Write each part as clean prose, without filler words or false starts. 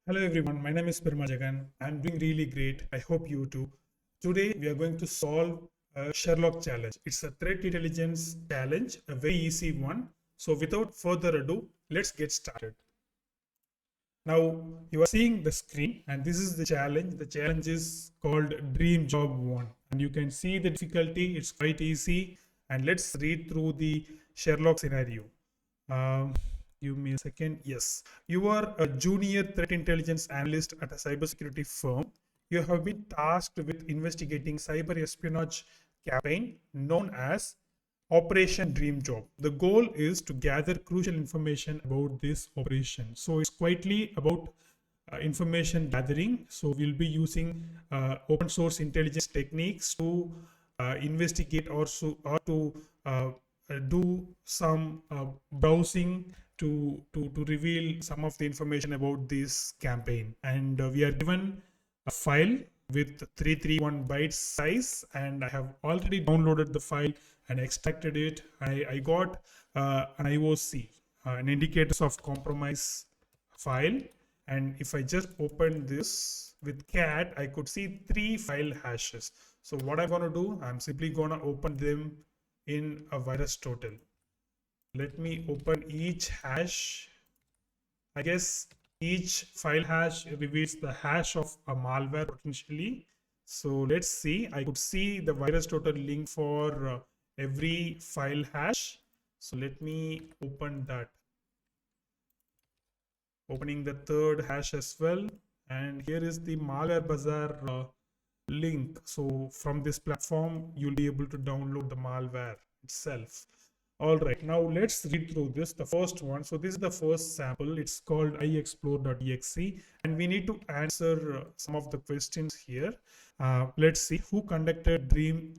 Hello everyone, my name is Jagan. I'm doing really great. I hope you too. Today we are going to solve a Sherlock challenge. It's a threat intelligence challenge, a very easy one. So without further ado, let's get started. Now you are seeing the screen and this is the challenge. The challenge is called Dream Job 1 and you can see the difficulty. It's quite easy and let's read through the Sherlock scenario. Um, Give me a second. Yes, you are a junior threat intelligence analyst at a cybersecurity firm. You have been tasked with investigating cyber espionage campaign known as Operation Dream Job. The goal is to gather crucial information about this operation. So it's quietly about information gathering. So we'll be using open source intelligence techniques to investigate or to do some browsing to reveal some of the information about this campaign. And we are given a file with 331 bytes size, and I have already downloaded the file and extracted it. I got an IOC, an indicators of compromise file, and if I just open this with cat, I could see 3 file hashes. So what I'm going to do, I'm simply going to open them in a VirusTotal. Let me open each hash. I guess each file hash reveals the hash of a malware potentially. So let's see. I could see the VirusTotal link for every file hash. So let me open that. Opening the third hash as well. And here is the Malware Bazaar link. So from this platform, you'll be able to download the malware itself. All right, now let's read through this. The first one. So this is the first sample. It's called iexplore.exe, and we need to answer some of the questions here. Let's see who conducted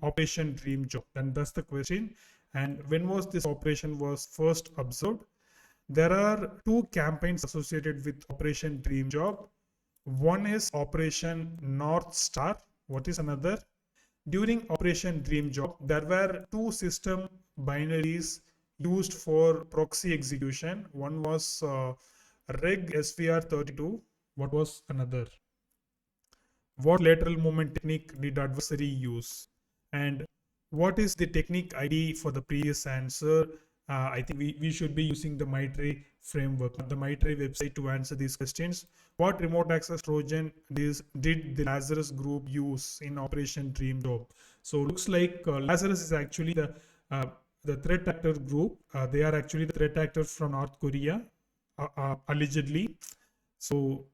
Operation Dream Job. And that's the question. And when was this operation was first observed? There are 2 campaigns associated with Operation Dream Job. One is Operation North Star. What is another? During Operation Dream Job, there were 2 system binaries used for proxy execution. One was reg SVR32. What was another? What lateral movement technique did adversary use? And what is the technique ID for the previous answer? I think we should be using the Mitre framework, the Mitre website to answer these questions. What remote access Trojan did the Lazarus group use in Operation Dream Job? So looks like Lazarus is actually the threat actor group. They are actually the threat actors from North Korea, allegedly. So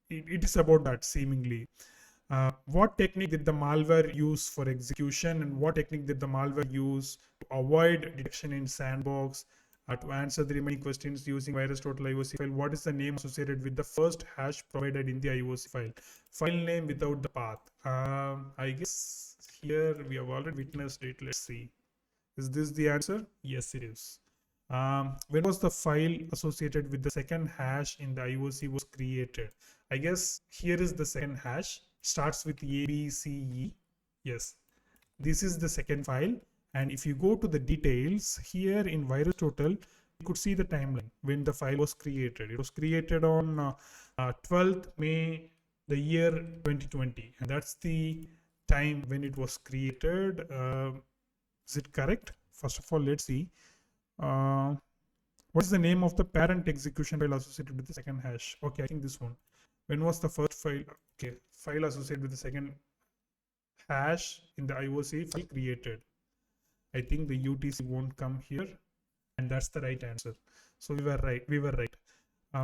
it is about that seemingly. What technique did the malware use for execution, and what technique did the malware use to avoid detection in sandbox? To answer the remaining questions using VirusTotal IOC file, what is the name associated with the first hash provided in the IOC file? File name without the path. I guess here we have already witnessed it. Let's see. Is this the answer? Yes, it is. When was the file associated with the second hash in the IOC was created? I guess here is the second hash. Starts with ABCE. Yes, this is the second file. And if you go to the details here in VirusTotal, you could see the timeline when the file was created. It was created on 12th May the year 2020, and that's the time when it was created. Is it correct? First of all, let's see. What is the name of the parent execution file associated with the second hash? Okay, I think this one. When was the first file? Okay, file associated with the second hash in the IOC file created. I think the UTC won't come here, and that's the right answer. So we were right. We were right.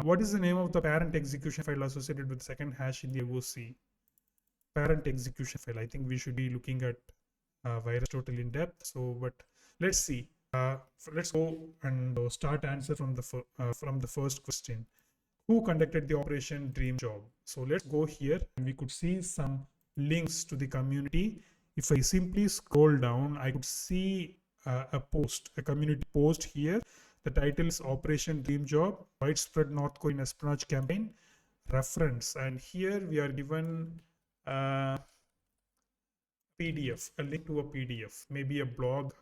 What is the name of the parent execution file associated with the second hash in the IOC? Parent execution file. I think we should be looking at VirusTotal in depth. So, but let's see. Let's go and start answer from the first question. Who conducted the Operation Dream Job? So let's go here and we could see some links to the community. If I simply scroll down, I could see a post, a community post here. The title is Operation Dream Job, Widespread North Korean Espionage Campaign, reference. And here we are given a PDF, a link to a PDF, maybe a blog.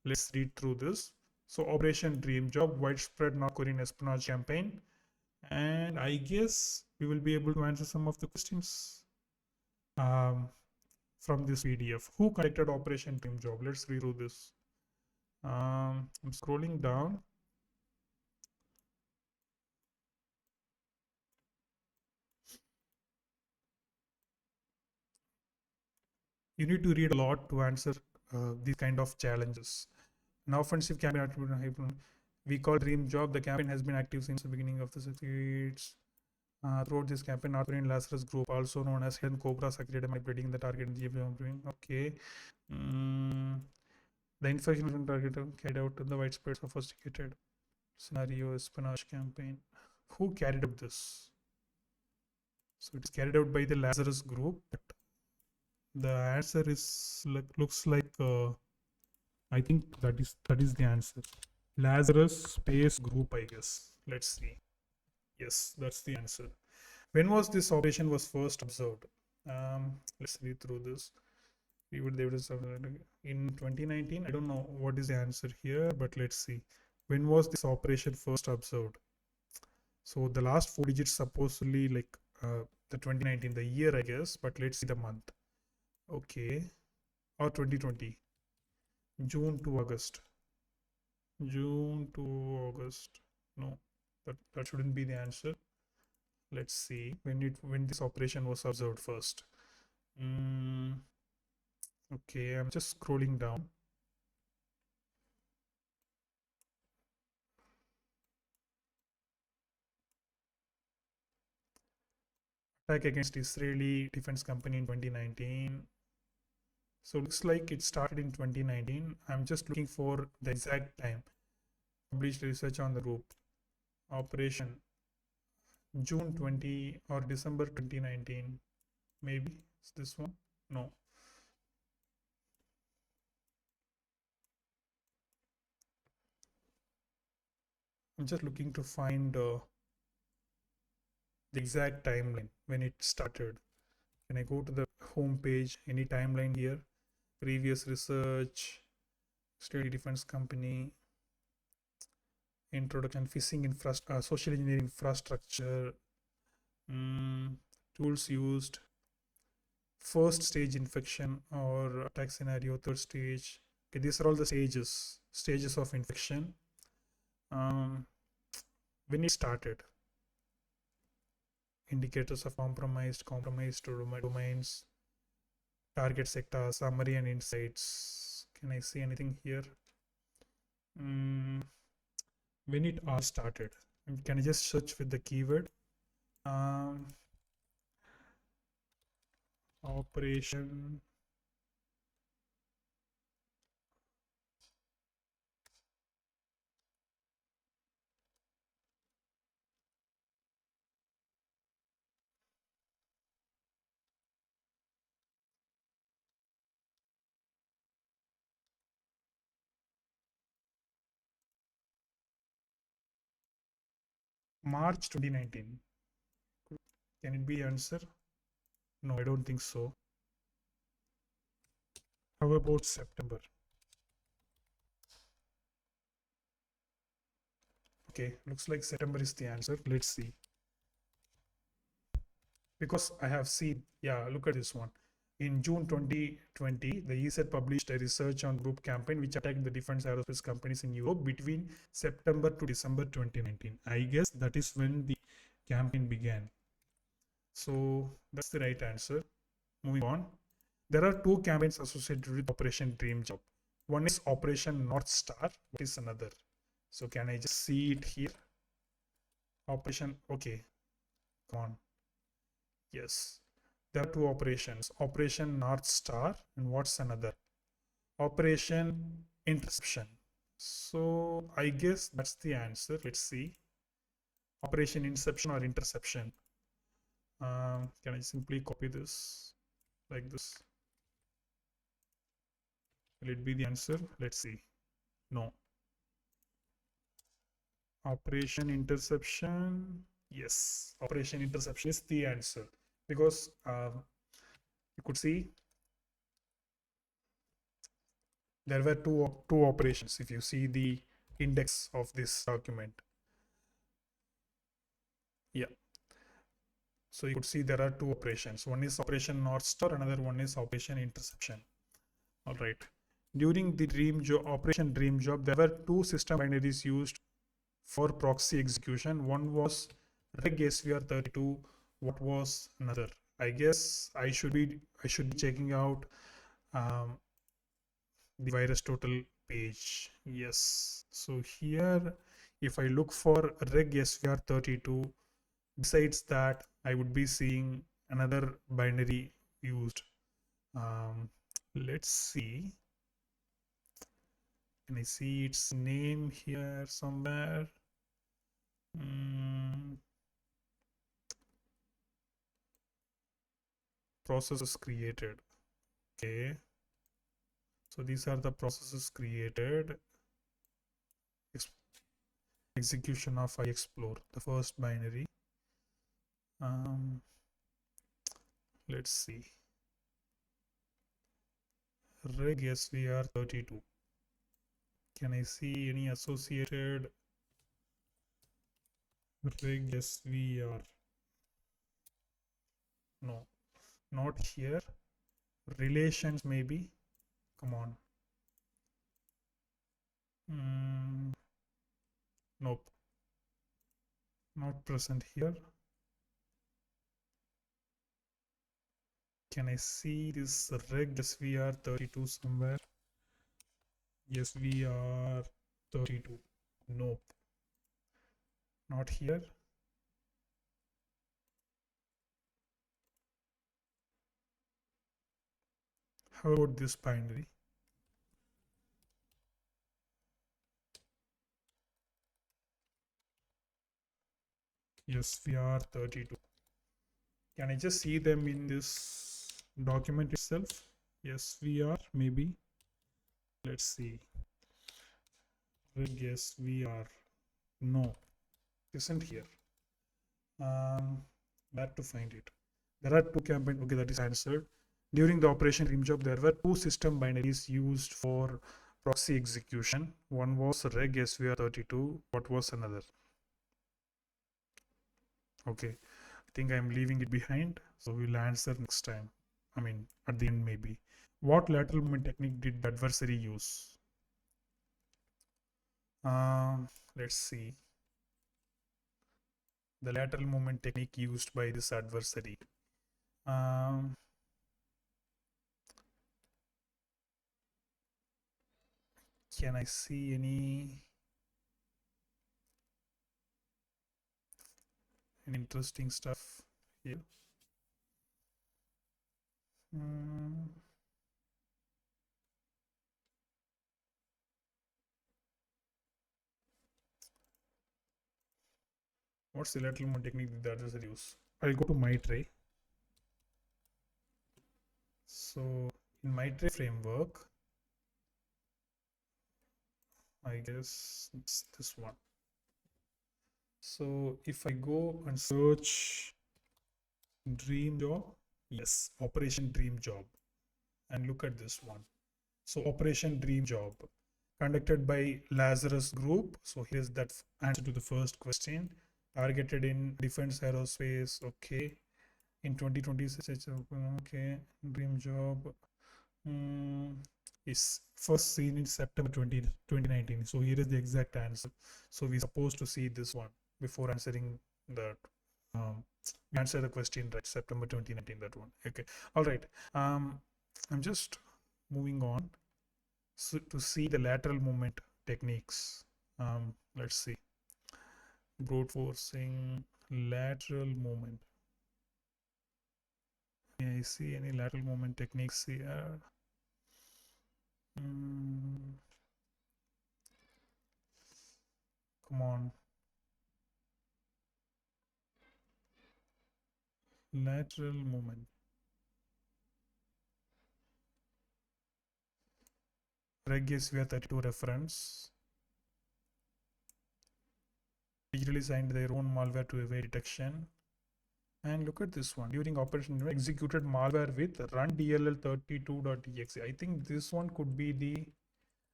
Let's read through this. So Operation Dream Job, Widespread North Korean Espionage Campaign. And I guess we will be able to answer some of the questions um, from this PDF. Who conducted Operation Dream Job? Let's read through this. I'm scrolling down. You need to read a lot to answer these kind of challenges. An offensive campaign, we call Dream Job. The campaign has been active since the beginning of the succeeds. Throughout this campaign, North Korean Lazarus group, also known as Hidden Cobra, succeeded in manipulating the target in the Okay. Mm, the infection target carried out in the widespread sophisticated scenario espionage campaign. Who carried out this? So it's carried out by the Lazarus group. But the answer is looks like I think that is the answer. Lazarus Space Group, I guess. Let's see. Yes, that's the answer. When was this operation was first observed? Let's read through this. We would they would in 2019. I don't know what is the answer here, but let's see. When was this operation first observed? So the last four digits supposedly like the 2019, the year I guess, but let's see the month. Okay, or 2020, June to August. June to August. No, that shouldn't be the answer. Let's see when this operation was observed first. Mm, okay, I'm just scrolling down. Attack against Israeli defense company in 2019. So looks like it started in 2019. I'm just looking for the exact time. Published research on the group. Operation June 20 or December 2019. Maybe it's this one. No. I'm just looking to find the exact timeline when it started. When I go to the home page, any timeline here, previous research, State Defense Company, introduction, phishing infrastructure, social engineering infrastructure, tools used, first stage infection or attack scenario, third stage. Okay, these are all the stages of infection. When it started, indicators of compromised domains, target sector, summary and insights. Can I see anything here? When it all started. Can I just search with the keyword? Operation March 2019. Can it be answer? No, I don't think so. How about September? Okay, looks like September is the answer. Let's see. Because I have seen, yeah, look at this one. In June 2020, the ESET published a research on group campaign which attacked the defense aerospace companies in Europe between September to December 2019. I guess that is when the campaign began. So that's the right answer. Moving on. There are two campaigns associated with Operation Dream Job. One is Operation North Star. What is another? So can I just see it here? Operation, okay, come on. Yes, there are two operations. Operation North Star and what's another? Operation Interception. So I guess that's the answer. Let's see. Operation Inception or Interception. Can I simply copy this like this? Will it be the answer? Let's see. No. Operation Interception. Yes, Operation Interception is the answer because you could see there were two operations. If you see the index of this document, So you could see there are two operations. One is operation North Star, another one is operation interception. All right. During the operation Dream Job, there were two system binaries used for proxy execution. One was reg SVR32. What was another? I guess I should be checking out um, the virus total page. Yes. So here, if I look for reg SVR32, besides that, I would be seeing another binary used. Um, let's see. Can I see its name here somewhere? Mm, processes created. Okay. So these are the processes created. Execution of I explore, the first binary. Let's see. Reg SVR32. Can I see any associated reg SVR? No, not here. Relations maybe. Come on. Nope, not present here. Can I see this reg SVR32 somewhere? SVR32. Nope, not here. How about this binary? SVR32. Can I just see them in this document itself? SVR maybe. Let's see. Reg SVR. No, isn't here. Where to find it? There are two campaigns. Okay, that is answered. During the Operation Dream Job, there were two system binaries used for proxy execution. One was reg SVR32. What was another? Okay, I think I'm leaving it behind. So we'll answer next time. I mean, at the end maybe. What lateral movement technique did the adversary use? Let's see. The lateral movement technique used by this adversary. Can I see any interesting stuff here? What's the lateral movement technique that the adversary use? I'll go to my tray. So in my tray framework, I guess it's this one. So if I go and search Dream Job, yes, Operation Dream Job, and look at this one. So Operation Dream Job conducted by Lazarus Group. So here's that answer to the first question. Targeted in defense aerospace. Okay. In 2026, okay. Dream Job is first seen in September 2019. So here is the exact answer. So we're supposed to see this one before answering that. Answer the question right, September 2019, that one. Okay, all right. I'm just moving on to see the lateral movement techniques. Let's see. Brute forcing, lateral movement. Can I see any lateral movement techniques here? Come on. Lateral movement. Reg SVR32 reference. Digitally signed their own malware to evade detection. And look at this one. During operation, executed malware with run dll32.exe. I think this one could be the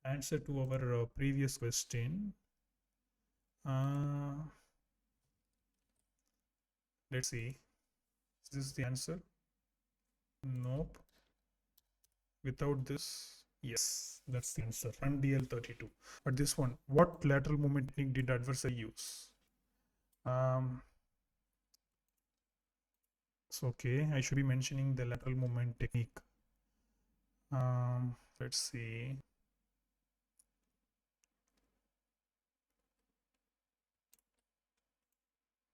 answer to our previous question. Let's see. Is this the answer? Nope. Without this, yes, that's the answer. Run DL32. But this one, what lateral movement technique did adversary use? So okay, I should be mentioning the lateral movement technique. Let's see.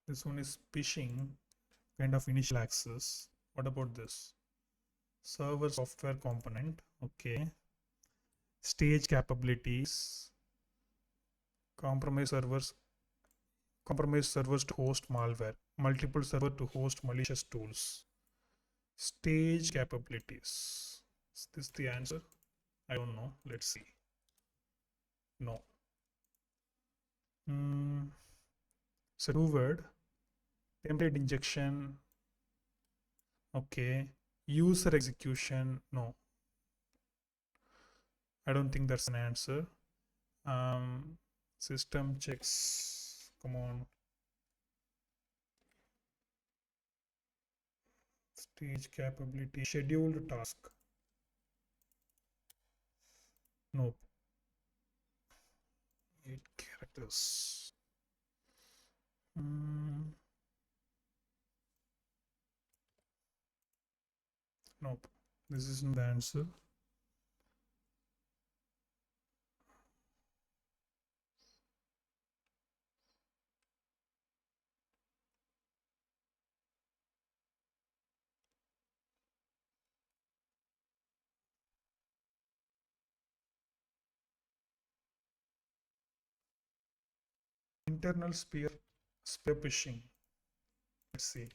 This one is phishing, kind of initial access. What about this? Server software component. Okay. Stage capabilities. Compromise servers to host malware, multiple server to host malicious tools. Stage capabilities. Is this the answer? I don't know. Let's see. No. So two word. Template injection. Okay. User execution. No. I don't think that's an answer. System checks. Come on. Stage capability. Scheduled task. Nope. 8 characters. Nope. This isn't the answer. Internal spear phishing. Let's see.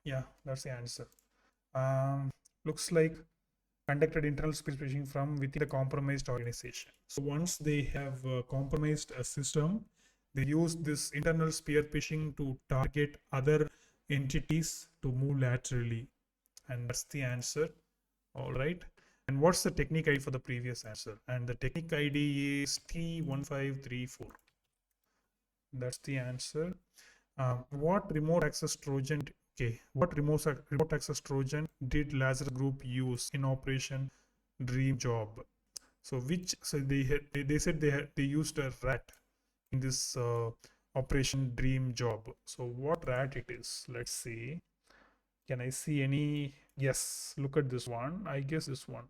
Yeah, that's the answer. Looks like conducted internal spear phishing from within the compromised organization. So once they have compromised a system, they use this internal spear phishing to target other entities to move laterally, and that's the answer. All right. And what's the technique ID for the previous answer? And the technique ID is T1534. That's the answer. What remote access Trojan? Okay, what remote access Trojan did Lazarus Group use in Operation Dream Job? So which? So they said they used a rat in this Operation Dream Job. So what rat it is? Let's see. Can I see any? Yes. Look at this one. I guess this one.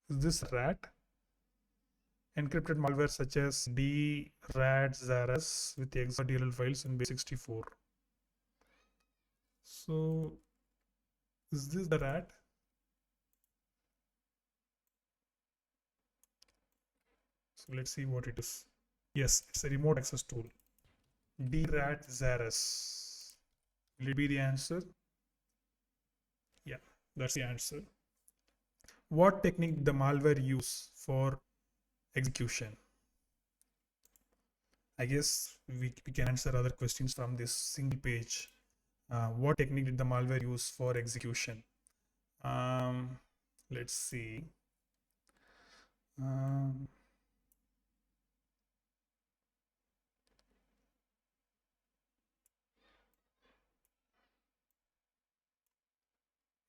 Is this rat? Encrypted malware such as Lazarus with the XDLL files in base64. So is this the rat? So let's see what it is. Yes, it's a remote access tool. Lazarus. Will it be the answer? Yeah, that's the answer. What technique did the malware use for execution? I guess we can answer other questions from this single page. What technique did the malware use for execution? Let's see.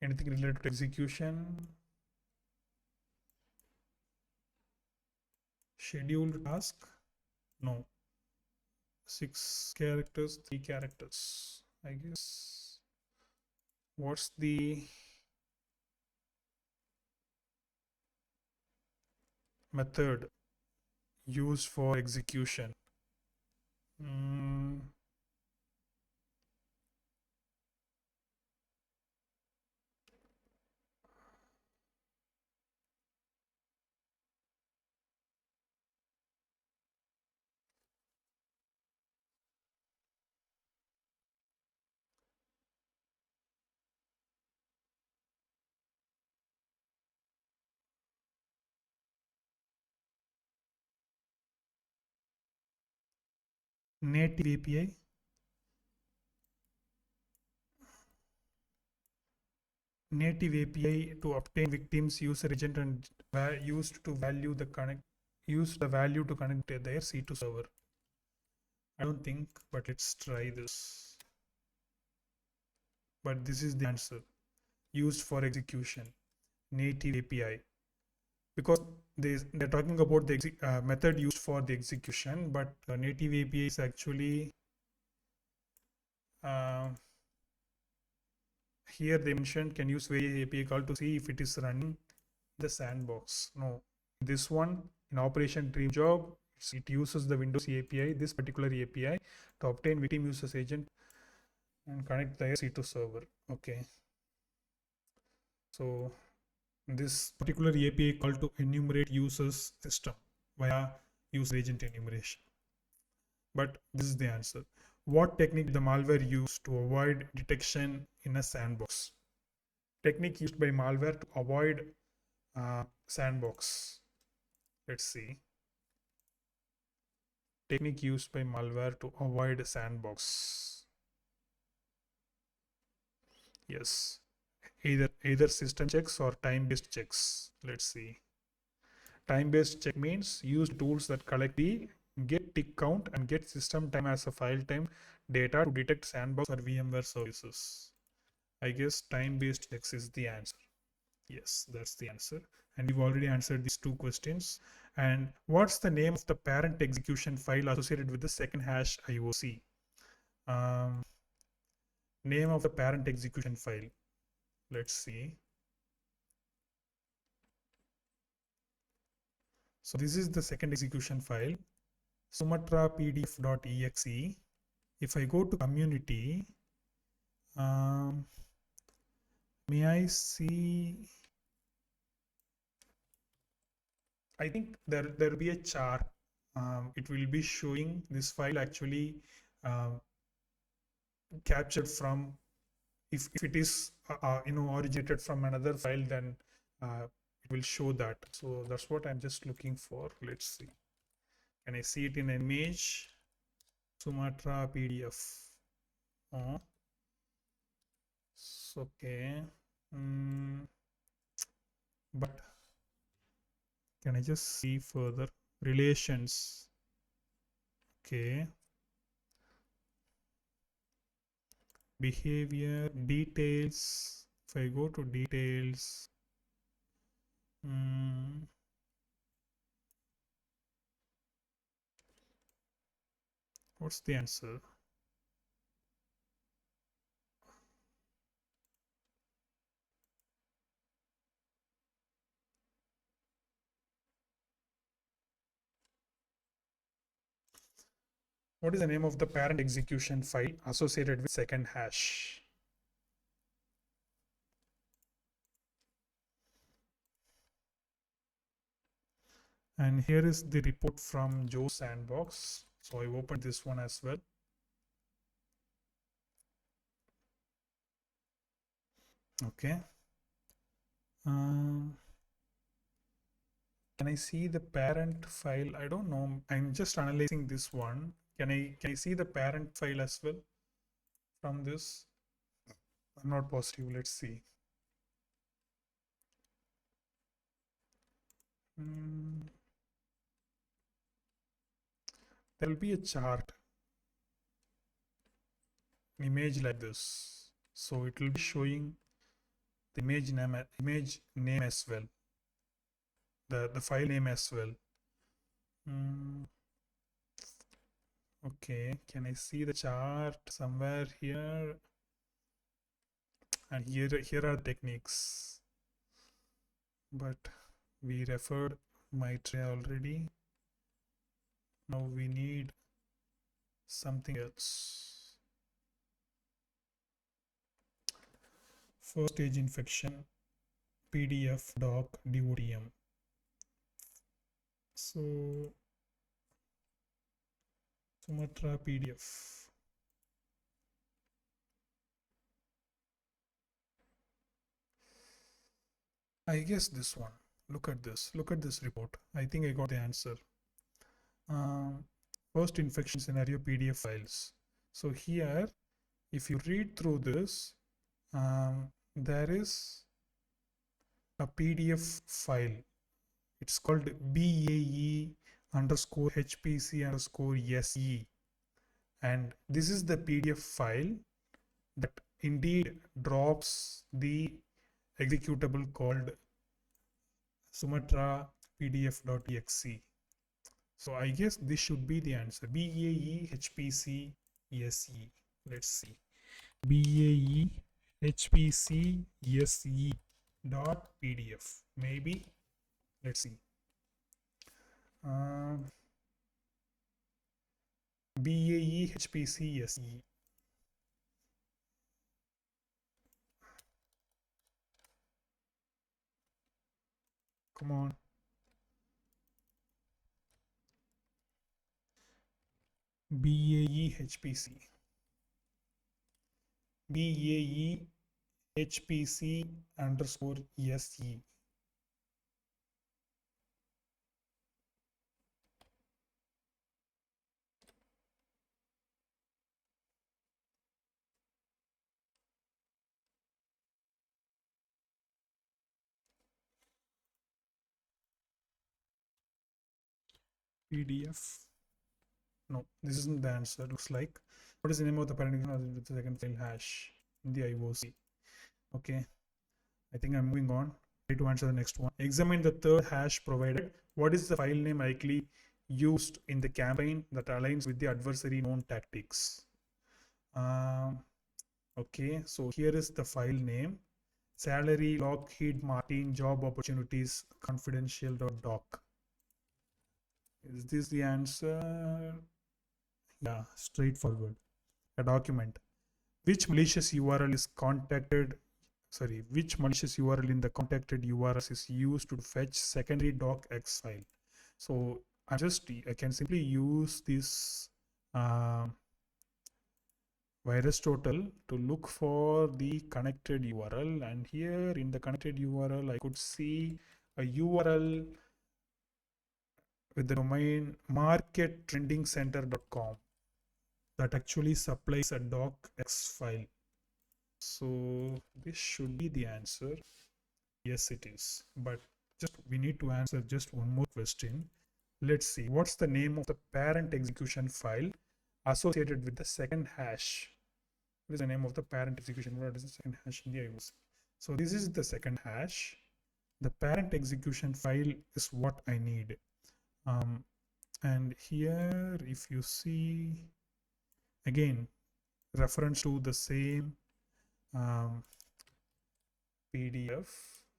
Anything related to execution? Scheduled task? No. 6 characters, 3 characters. I guess. What's the method used for execution? Native API? Native API to obtain victims user agent and used the value to connect their C2 server. I don't think, but let's try this. but this is the answer. Used for execution, native API. Because they're talking about the method used for the execution, but native API is actually uh, here they mentioned can use various API call to see if it is running the sandbox. No, this one in Operation Dream Job, it uses the Windows API, this particular API, to obtain victim users agent and connect the EC2 server. Okay, so this particular API call to enumerate users system via user agent enumeration. But this is the answer. What technique did the malware use to avoid detection in a sandbox? Technique used by malware to avoid sandbox. Let's see. Technique used by malware to avoid sandbox. Yes, either system checks or time-based checks. Let's see. Time-based check means use tools that collect the get tick count and get system time as a file time data to detect sandbox or VMware services. I guess time-based checks is the answer. Yes, that's the answer. And you've already answered these two questions. And what's the name of the parent execution file associated with the second hash IOC? Um, Name of the parent execution file. Let's see. So this is the second execution file, Sumatra PDF.exe. If I go to community, may I see? I think there will be a chart. It will be showing this file actually captured from, if it is originated from another file, then it will show that. So that's what I'm just looking for. Let's see. Can I see it in an image? Sumatra PDF. Oh, okay. But can I just see further relations? Okay. Behavior details. If I go to details, what's the answer? What is the name of the parent execution file associated with second hash? And here is the report from Joe Sandbox. So I opened this one as well. Okay. Can I see the parent file? I don't know. I'm just analyzing this one. Can I see the parent file as well from this? I'm not positive. Let's see. There will be a chart, image like this. So it will be showing the image name as well, the file name as well. Okay, can I see the chart somewhere here? And here are techniques, but we referred MITRE already. Now we need something else. First stage infection, PDF doc DOTM. So Sumatra PDF. I guess this one. Look at this. Look at this report. I think I got the answer. First infection scenario PDF files. So here, if you read through this, there is a PDF file. It's called BAE underscore HPC underscore SE. And this is the PDF file that Indeed drops the executable called Sumatra pdf.exe. So I guess this should be the answer. BAE HPC Let's see. BAE HPC dot PDF. Maybe. Let's see. Uh, BAE HPC Come on. BAE HPC. BAE HPC underscore SE. PDF. No, this isn't the answer. Looks like. What is the name of the parent with the second file hash in the IOC? Okay, I think I'm moving on. Try to answer the next one. Examine the third hash provided. What is the file name likely used in the campaign that aligns with the adversary known tactics? Okay, so here is the file name. Salary Lockheed Martin job opportunities confidential.doc. Is this the answer? Yeah, straightforward. A document. Which malicious URL is contacted? Sorry, which malicious URL in the contacted URLs is used to fetch secondary docx file? So I can simply use this virus total to look for the connected URL, and here in the connected URL I could see a URL with the domain markettrendingcenter.com that actually supplies a docx file. So this should be the answer. Yes, it is. But we need to answer just one more question. Let's see. What's the name of the parent execution file associated with the second hash? What is the name of the parent execution? What is the second hash in the IOC? So this is the second hash. The parent execution file is what I need. And here, if you see, again, reference to the same PDF.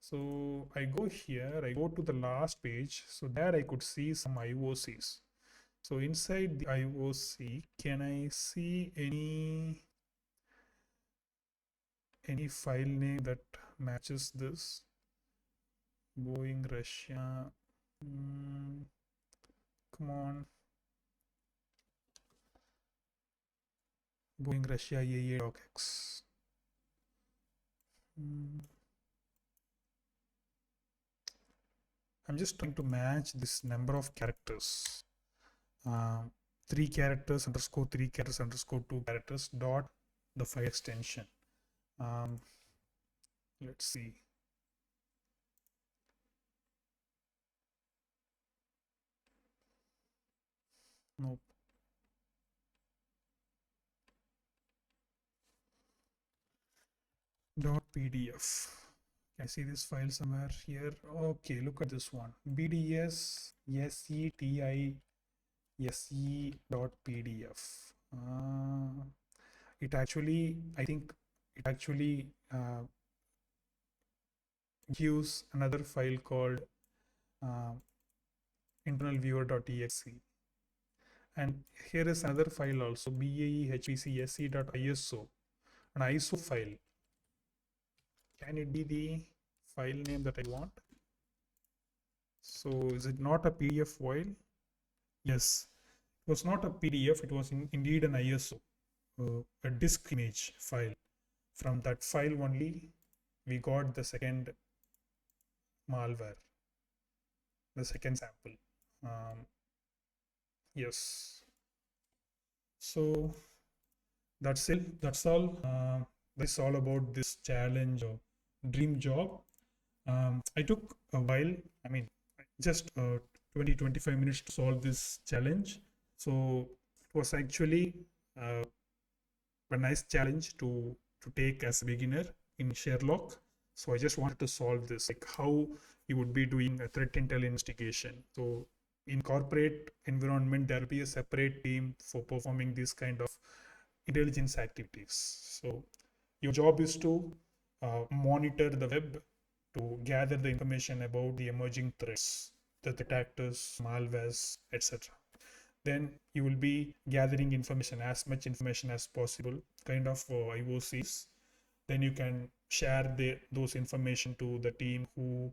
So I go here, I go to the last page. So there I could see some IOCs. So inside the IOC, can I see any file name that matches this? Boeing Russia. Come on. Boeing Russia AA docx. I'm just trying to match this number of characters. 3 characters underscore 3 characters underscore 2 characters dot the file extension. Let's see. Nope. .pdf. Can I see this file somewhere here? Okay, look at this one. BDS SETI se.pdf. It actually, I think it actually gives another file called internal viewer.exe. And here is another file also, baehpcse.iso, an ISO file. Can it be the file name that I want? So is it not a PDF file? Yes, it was not a PDF, it was indeed an ISO, a disk image file. From that file only we got the second malware, the second sample. Yes, so that's it. That's all. That's all about this challenge or dream job. I took a while, I mean just 20-25 minutes to solve this challenge. So it was actually a nice challenge to to take as a beginner in Sherlock. So I just wanted to solve this, like how you would be doing a threat intel investigation. So in corporate environment, there will be a separate team for performing this kind of intelligence activities. So your job is to monitor the web to gather the information about the emerging threats, the threat actors, malwares, etc. Then you will be gathering information, as much information as possible, kind of IOCs. Then you can share those information to the team who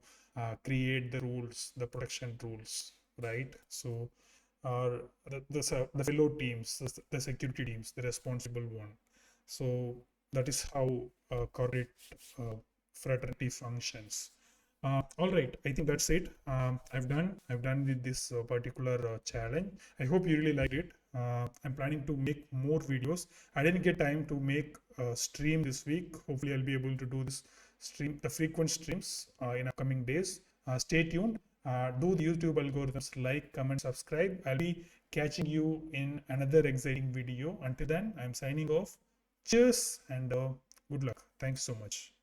create the rules, the protection rules, right? So or the fellow teams, the security teams, the responsible one. So that is how corporate uh, fraternity functions. All right, I think that's it. I've done with this particular challenge. I hope you really liked it. I'm planning to make more videos. I didn't get time to make a stream this week. Hopefully I'll be able to do this stream, the frequent streams in upcoming days. Stay tuned. Do the YouTube algorithms, like, comment, subscribe. I'll be catching you in another exciting video. Until then, I'm signing off. Cheers and good luck. Thanks so much.